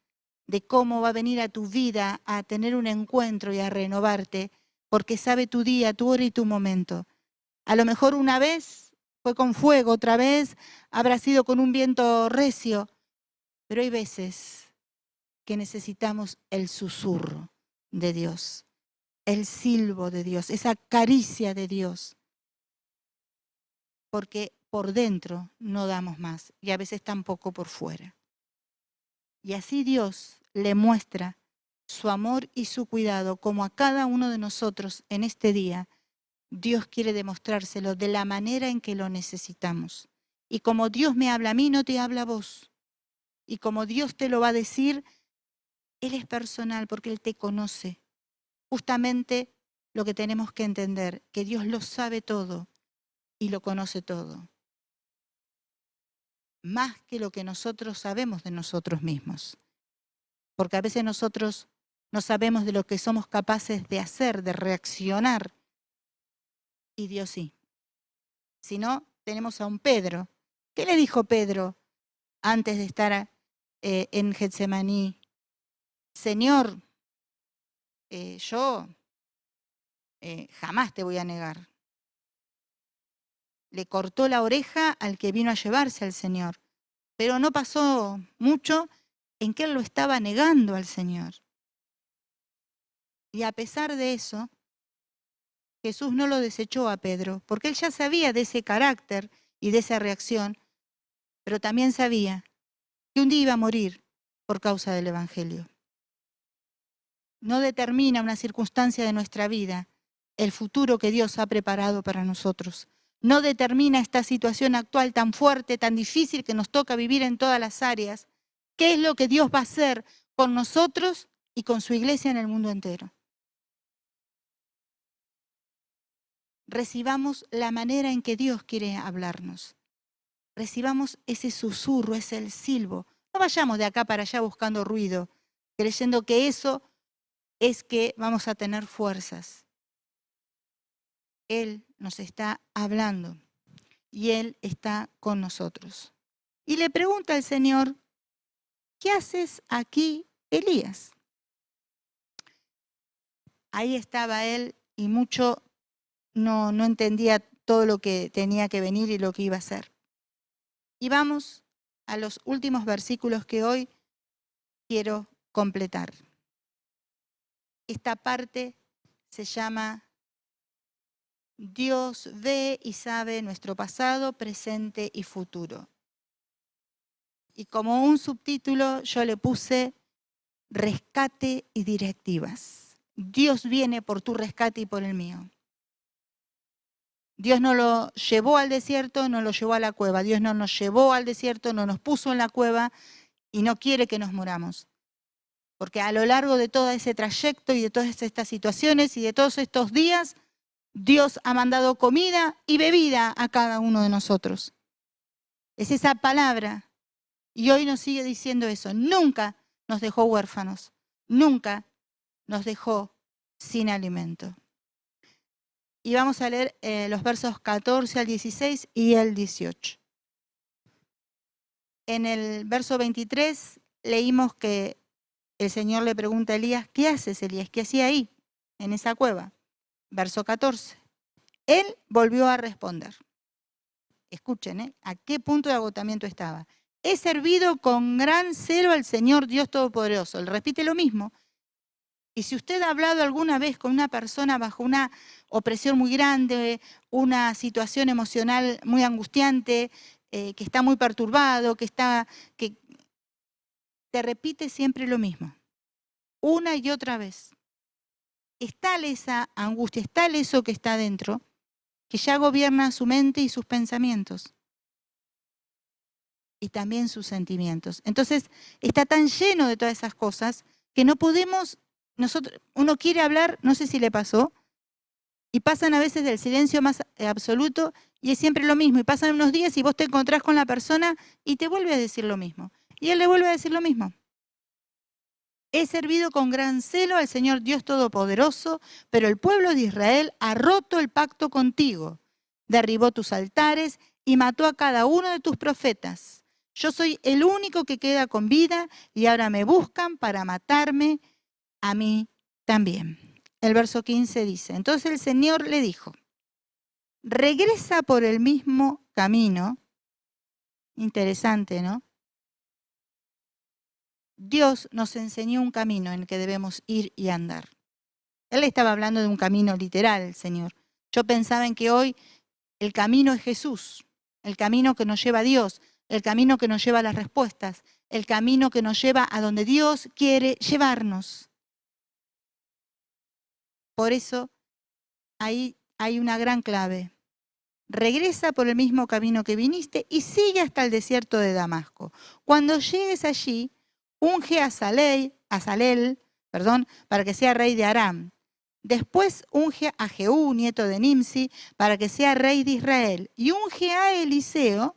de cómo va a venir a tu vida a tener un encuentro y a renovarte, porque sabe tu día, tu hora y tu momento. A lo mejor una vez fue con fuego, otra vez habrá sido con un viento recio, pero hay veces que necesitamos el susurro de Dios, el silbo de Dios, esa caricia de Dios, porque por dentro no damos más y a veces tampoco por fuera. Y así Dios le muestra su amor y su cuidado como a cada uno de nosotros en este día. Dios quiere demostrárselo de la manera en que lo necesitamos. Y como Dios me habla a mí, no te habla a vos. Y como Dios te lo va a decir, Él es personal porque Él te conoce. Justamente lo que tenemos que entender, que Dios lo sabe todo y lo conoce todo. Más que lo que nosotros sabemos de nosotros mismos. Porque a veces nosotros no sabemos de lo que somos capaces de hacer, de reaccionar. Y Dios sí. Si no, tenemos a un Pedro. ¿Qué le dijo Pedro antes de estar en Getsemaní? Señor, yo jamás te voy a negar. Le cortó la oreja al que vino a llevarse al Señor. Pero no pasó mucho en que él lo estaba negando al Señor. Y a pesar de eso, Jesús no lo desechó a Pedro, porque él ya sabía de ese carácter y de esa reacción, pero también sabía que un día iba a morir por causa del Evangelio. No determina una circunstancia de nuestra vida el futuro que Dios ha preparado para nosotros. No determina esta situación actual tan fuerte, tan difícil que nos toca vivir en todas las áreas, qué es lo que Dios va a hacer con nosotros y con su iglesia en el mundo entero. Recibamos la manera en que Dios quiere hablarnos. Recibamos ese susurro, ese silbo. No vayamos de acá para allá buscando ruido, creyendo que eso es que vamos a tener fuerzas. Él nos está hablando y Él está con nosotros. Y le pregunta al Señor, ¿qué haces aquí, Elías? Ahí estaba él y mucho no entendía todo lo que tenía que venir y lo que iba a hacer. Y vamos a los últimos versículos que hoy quiero completar. Esta parte se llama Dios ve y sabe nuestro pasado, presente y futuro. Y como un subtítulo yo le puse rescate y directivas. Dios viene por tu rescate y por el mío. Dios no lo llevó al desierto, no lo llevó a la cueva. Dios no nos llevó al desierto, no nos puso en la cueva y no quiere que nos muramos. Porque a lo largo de todo ese trayecto y de todas estas situaciones y de todos estos días, Dios ha mandado comida y bebida a cada uno de nosotros. Es esa palabra. Y hoy nos sigue diciendo eso. Nunca nos dejó huérfanos. Nunca nos dejó sin alimento. Y vamos a leer los versos 14 al 16 y el 18. En el verso 23 leímos que el Señor le pregunta a Elías, ¿qué haces, Elías? ¿Qué hacía ahí, en esa cueva? Verso 14. Él volvió a responder. Escuchen, ¿a qué punto de agotamiento estaba? he servido con gran celo al Señor Dios Todopoderoso. Él repite lo mismo. Y si usted ha hablado alguna vez con una persona bajo una opresión muy grande, una situación emocional muy angustiante, que está muy perturbado, que te repite siempre lo mismo, una y otra vez. Es tal esa angustia, es tal eso que está dentro, que ya gobierna su mente y sus pensamientos. Y también sus sentimientos. Entonces, está tan lleno de todas esas cosas que no podemos, uno quiere hablar, no sé si le pasó, y pasan a veces del silencio más absoluto y es siempre lo mismo. Y pasan unos días y vos te encontrás con la persona y te vuelve a decir lo mismo. Y él le vuelve a decir lo mismo. He servido con gran celo al Señor Dios Todopoderoso, pero el pueblo de Israel ha roto el pacto contigo, derribó tus altares y mató a cada uno de tus profetas. Yo soy el único que queda con vida y ahora me buscan para matarme a mí también. El verso 15 dice, entonces el Señor le dijo, regresa por el mismo camino. Interesante, ¿no? Dios nos enseñó un camino en el que debemos ir y andar. Él estaba hablando de un camino literal, el Señor. Yo pensaba en que hoy el camino es Jesús, el camino que nos lleva a Dios, el camino que nos lleva a las respuestas, el camino que nos lleva a donde Dios quiere llevarnos. Por eso, ahí hay una gran clave. Regresa por el mismo camino que viniste y sigue hasta el desierto de Damasco. Cuando llegues allí, unge a Azalel, para que sea rey de Aram. Después unge a Jehú, nieto de Nimsi, para que sea rey de Israel. Y unge a Eliseo,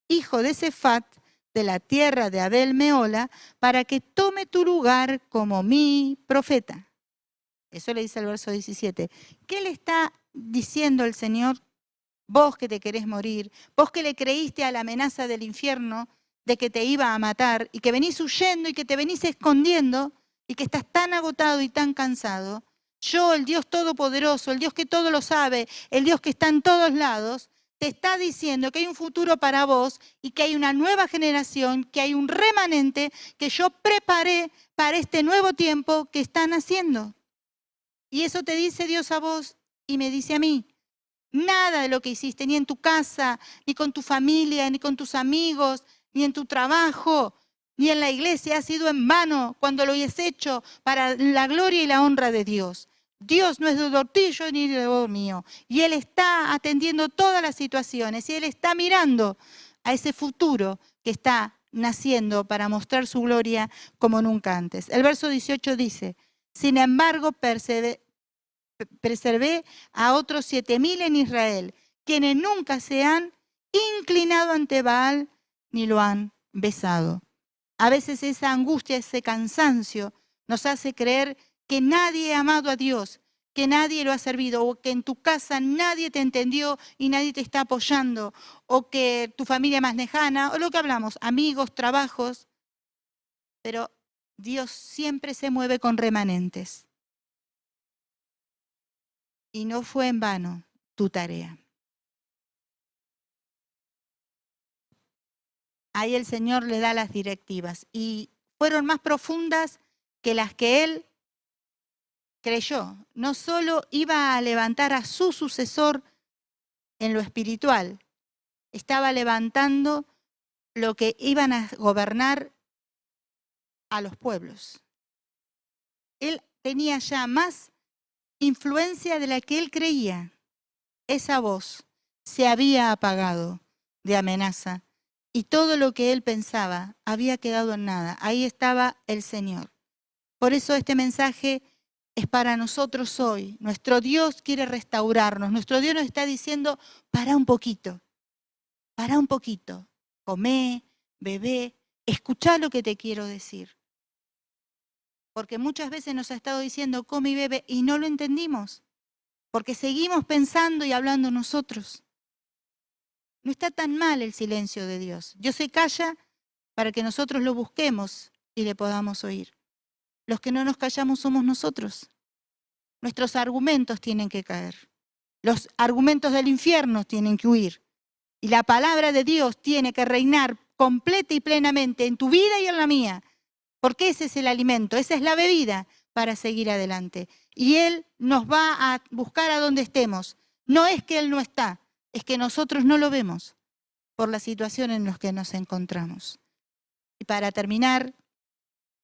hijo de Sefat, de la tierra de Abel Meola, para que tome tu lugar como mi profeta. Eso le dice el verso 17. ¿Qué le está diciendo el Señor? Vos que te querés morir, vos que le creíste a la amenaza del infierno de que te iba a matar y que venís huyendo y que te venís escondiendo y que estás tan agotado y tan cansado, yo, el Dios Todopoderoso, el Dios que todo lo sabe, el Dios que está en todos lados, te está diciendo que hay un futuro para vos y que hay una nueva generación, que hay un remanente que yo preparé para este nuevo tiempo que están haciendo. Y eso te dice Dios a vos y me dice a mí. Nada de lo que hiciste, ni en tu casa, ni con tu familia, ni con tus amigos, ni en tu trabajo, ni en la iglesia ha sido en vano cuando lo hayas hecho para la gloria y la honra de Dios. Dios no es deudor tuyo ni deudor mío. Y Él está atendiendo todas las situaciones y Él está mirando a ese futuro que está naciendo para mostrar su gloria como nunca antes. El verso 18 dice, sin embargo, preservé a otros 7,000 en Israel, quienes nunca se han inclinado ante Baal ni lo han besado. A veces esa angustia, ese cansancio nos hace creer que nadie ha amado a Dios, que nadie lo ha servido, o que en tu casa nadie te entendió y nadie te está apoyando, o que tu familia más lejana, o lo que hablamos, amigos, trabajos. Pero Dios siempre se mueve con remanentes. Y no fue en vano tu tarea. Ahí el Señor le da las directivas y fueron más profundas que las que él creyó. No solo iba a levantar a su sucesor en lo espiritual, estaba levantando lo que iban a gobernar a los pueblos. Él tenía ya más influencia de la que él creía. Esa voz se había apagado de amenaza y todo lo que él pensaba había quedado en nada. Ahí estaba el Señor. Por eso este mensaje es para nosotros hoy. Nuestro Dios quiere restaurarnos. Nuestro Dios nos está diciendo, para un poquito, comé, bebé, escuchá lo que te quiero decir. Porque muchas veces nos ha estado diciendo, come y bebe, y no lo entendimos. Porque seguimos pensando y hablando nosotros. No está tan mal el silencio de Dios. Dios se calla para que nosotros lo busquemos y le podamos oír. Los que no nos callamos somos nosotros. Nuestros argumentos tienen que caer. Los argumentos del infierno tienen que huir. Y la palabra de Dios tiene que reinar completa y plenamente en tu vida y en la mía, porque ese es el alimento, esa es la bebida para seguir adelante. Y Él nos va a buscar a donde estemos. No es que Él no está, es que nosotros no lo vemos por la situación en la que nos encontramos. Y para terminar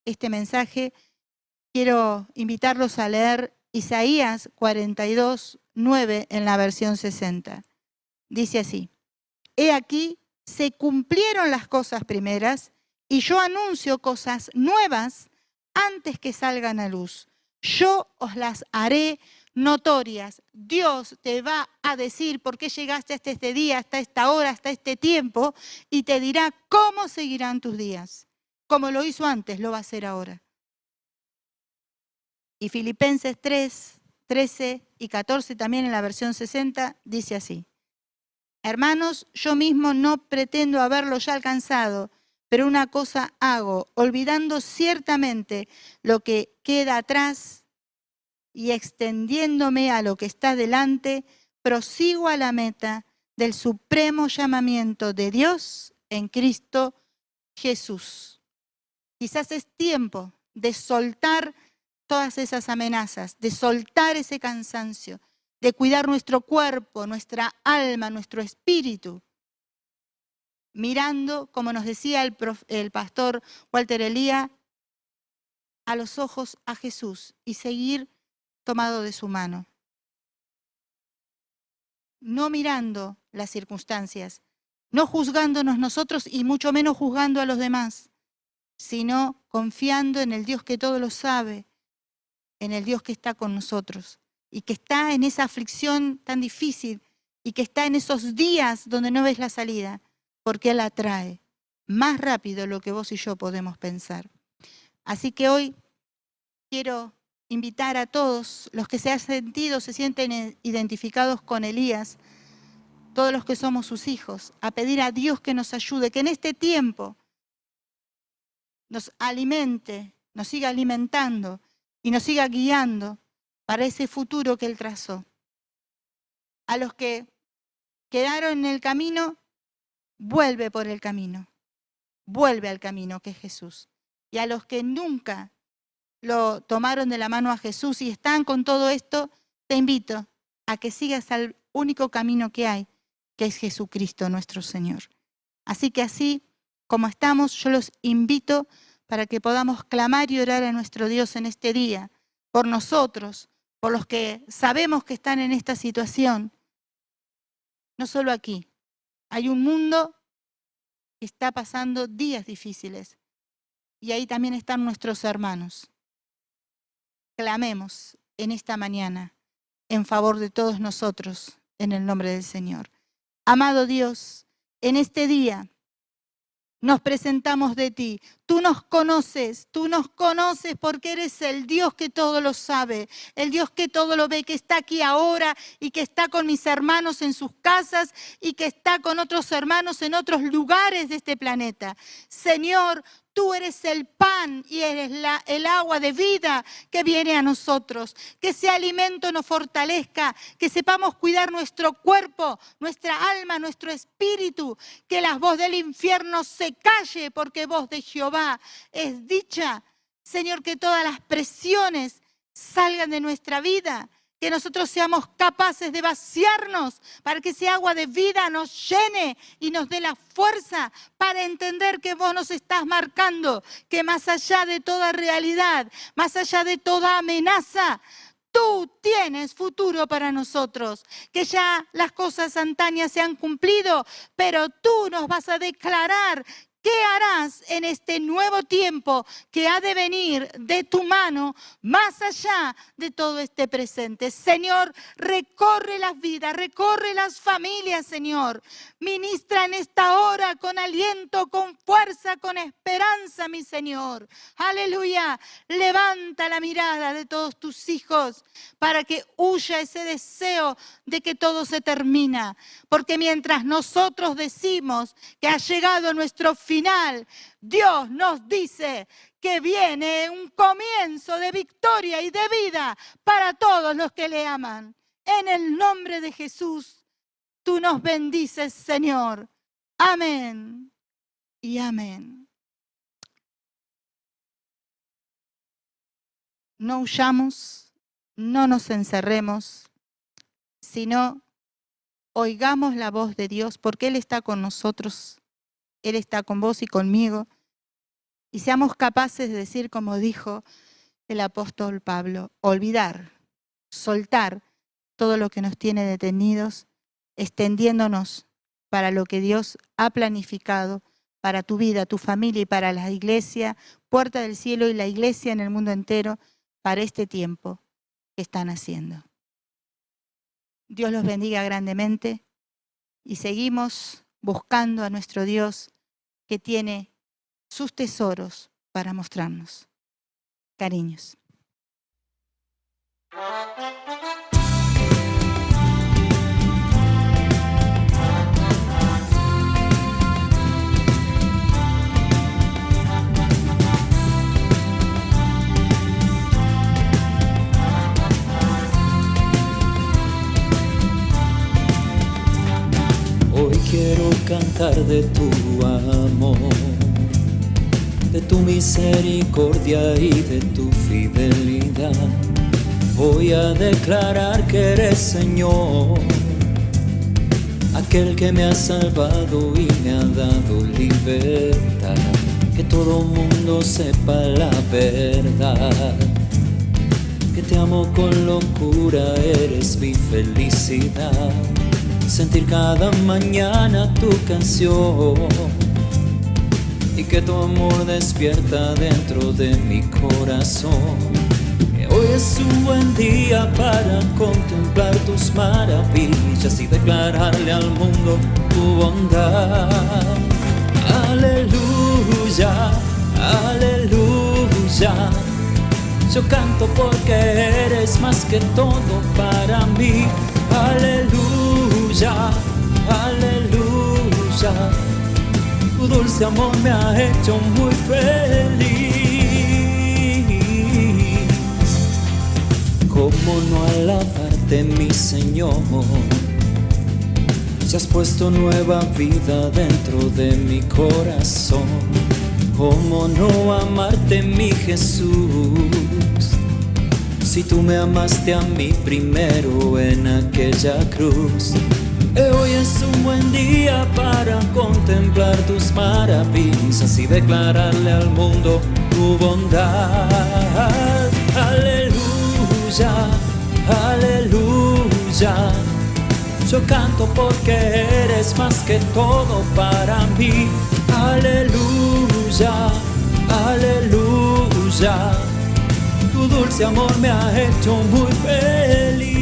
este mensaje, quiero invitarlos a leer Isaías 42, 9 en la versión 60. Dice así: He aquí, se cumplieron las cosas primeras y yo anuncio cosas nuevas antes que salgan a luz. Yo os las haré notorias. Dios te va a decir por qué llegaste hasta este día, hasta esta hora, hasta este tiempo, y te dirá cómo seguirán tus días. Como lo hizo antes, lo va a hacer ahora. Y Filipenses 3, 13 y 14, también en la versión 60, dice así: Hermanos, yo mismo no pretendo haberlo ya alcanzado, pero una cosa hago, olvidando ciertamente lo que queda atrás y extendiéndome a lo que está delante, prosigo a la meta del supremo llamamiento de Dios en Cristo Jesús. Quizás es tiempo de soltar todas esas amenazas, de soltar ese cansancio, de cuidar nuestro cuerpo, nuestra alma, nuestro espíritu, mirando, como nos decía el pastor Walter Elía, a los ojos a Jesús y seguir tomado de su mano. No mirando las circunstancias, no juzgándonos nosotros y mucho menos juzgando a los demás, sino confiando en el Dios que todo lo sabe, en el Dios que está con nosotros y que está en esa aflicción tan difícil y que está en esos días donde no ves la salida, porque Él la trae más rápido lo que vos y yo podemos pensar. Así que hoy quiero invitar a todos los que se sienten identificados con Elías, todos los que somos sus hijos, a pedir a Dios que nos ayude, que en este tiempo nos alimente, nos siga alimentando y nos siga guiando para ese futuro que Él trazó. A los que quedaron en el camino, vuelve por el camino, vuelve al camino que es Jesús. Y a los que nunca lo tomaron de la mano a Jesús y están con todo esto, te invito a que sigas al único camino que hay, que es Jesucristo nuestro Señor. Así que así como estamos, yo los invito para que podamos clamar y orar a nuestro Dios en este día, por nosotros, por los que sabemos que están en esta situación. No solo aquí, hay un mundo que está pasando días difíciles y ahí también están nuestros hermanos. Clamemos en esta mañana en favor de todos nosotros, en el nombre del Señor. Amado Dios, en este día nos presentamos de ti. Tú nos conoces porque eres el Dios que todo lo sabe, el Dios que todo lo ve, que está aquí ahora y que está con mis hermanos en sus casas y que está con otros hermanos en otros lugares de este planeta. Señor, tú eres el pan y eres el agua de vida que viene a nosotros. Que ese alimento nos fortalezca, que sepamos cuidar nuestro cuerpo, nuestra alma, nuestro espíritu. Que la voz del infierno se calle porque voz de Jehová es dicha. Señor, que todas las presiones salgan de nuestra vida. Que nosotros seamos capaces de vaciarnos para que ese agua de vida nos llene y nos dé la fuerza para entender que vos nos estás marcando, que más allá de toda realidad, más allá de toda amenaza, tú tienes futuro para nosotros, que ya las cosas antañas se han cumplido, pero tú nos vas a declarar ¿qué harás en este nuevo tiempo que ha de venir de tu mano más allá de todo este presente? Señor, recorre las vidas, recorre las familias, Señor. Ministra en esta hora con aliento, con fuerza, con esperanza, mi Señor. Aleluya. Levanta la mirada de todos tus hijos para que huya ese deseo de que todo se termina. Porque mientras nosotros decimos que ha llegado nuestro final, Dios nos dice que viene un comienzo de victoria y de vida para todos los que le aman. En el nombre de Jesús, tú nos bendices, Señor. Amén. y amén. No huyamos, no nos encerremos, sino oigamos la voz de Dios, porque Él está con nosotros, Él está con vos y conmigo, y seamos capaces de decir, como dijo el apóstol Pablo, olvidar, soltar todo lo que nos tiene detenidos, extendiéndonos para lo que Dios ha planificado para tu vida, tu familia y para la iglesia, Puerta del Cielo y la iglesia en el mundo entero, para este tiempo que están haciendo. Dios los bendiga grandemente y seguimos buscando a nuestro Dios que tiene sus tesoros para mostrarnos. Cariños. Hoy quiero cantar de tu amor, de tu misericordia y de tu fidelidad. Voy a declarar que eres Señor, aquel que me ha salvado y me ha dado libertad. Que todo mundo sepa la verdad, que te amo con locura, eres mi felicidad. Sentir cada mañana tu canción y que tu amor despierta dentro de mi corazón. Que hoy es un buen día para contemplar tus maravillas y declararle al mundo tu bondad. Aleluya, aleluya. Yo canto porque eres más que todo para mí. Aleluya, aleluya. Tu dulce amor me ha hecho muy feliz. ¿Cómo no alabarte, mi Señor? Si has puesto nueva vida dentro de mi corazón. ¿Cómo no amarte, mi Jesús? Si tú me amaste a mí primero en aquella cruz. Hoy es un buen día para contemplar tus maravillas y declararle al mundo tu bondad. Aleluya, aleluya. Yo canto porque eres más que todo para mí. Aleluya, aleluya. Tu dulce amor me ha hecho muy feliz.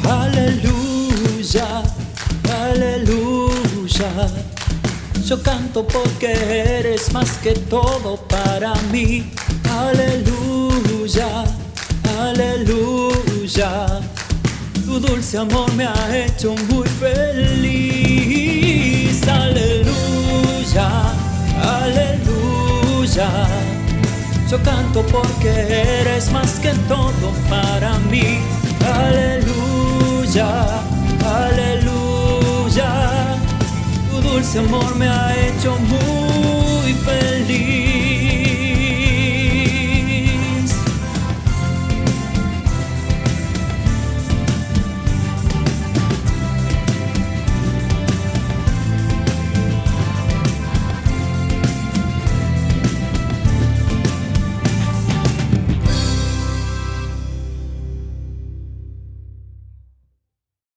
Aleluya, aleluya. Yo canto porque eres más que todo para mí. Aleluya, aleluya. Tu dulce amor me ha hecho muy feliz. Aleluya, aleluya. Yo canto porque eres más que todo para mí. Aleluya, aleluya. Tu dulce amor me ha hecho muy feliz.